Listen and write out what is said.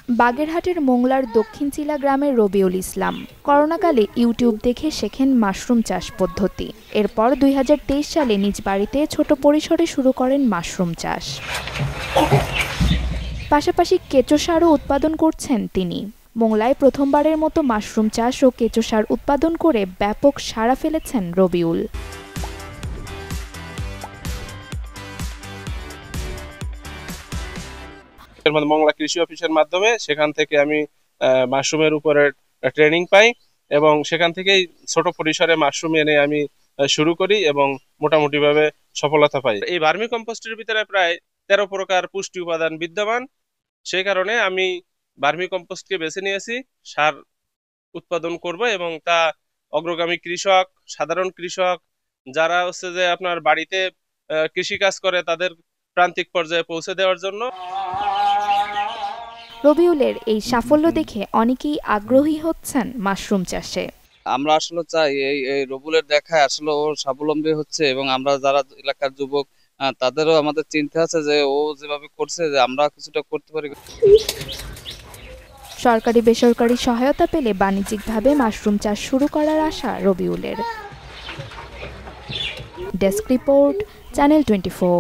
বাগেরহাটের মোংলার দক্ষিণ চিলা গ্রামের রবিউল ইসলাম করোনাকালে ইউটিউব দেখে শেখেন মাশরুম চাষ পদ্ধতি। এরপর ২০২৩ সালে নিজ বাড়িতে ছোট পরিসরে শুরু করেন মাশরুম চাষ। পাশাপাশি কেঁচো সারও উৎপাদন করছেন তিনি। মোংলায় প্রথমবারের মতো মাশরুম চাষ ও কেঁচো সার উৎপাদন করে ব্যাপক সাড়া ফেলেছেন রবিউল। মোংলা কৃষি অফিসের মাধ্যমে সেখান থেকে আমি মাশরুমের উপরে ট্রেনিং পাই এবং সেখান থেকেই ছোট পরিসরে মাশরুম এনে আমি শুরু করি এবং মোটামুটি ভাবে সফলতা পাই। এই ভার্মি কম্পোস্টের ভিতরে প্রায় 13 প্রকার পুষ্টি উপাদান বিদ্যমান, সেই কারণে আমি ভার্মি কম্পোস্টকে বেছে নিয়েছি সার উৎপাদন করব এবং তা অগ্রগামী কৃষক, সাধারণ কৃষক যারা হচ্ছে যে আপনার বাড়িতে কৃষি কাজ করে তাদের প্রান্তিক পর্যায়ে পৌঁছে দেওয়ার জন্য। রবিউলের এই সাফল্য দেখে অনেকেই আগ্রহী হচ্ছেন মাশরুম চাষে। আমরা আসলে চাই এই রবিউলের দেখায় আসলে ও স্বাবলম্বী হচ্ছে এবং আমরা যারা এলাকার যুবক তাদেরও আমাদের চিন্তা আছে যে ও যেভাবে করছে যে আমরা কিছুটা করতে পারি। সরকারি বেসরকারি সহায়তা পেলে বাণিজ্যিকভাবে মাশরুম চাষ শুরু করার আশা রবিউলের। Desk report, channel 24।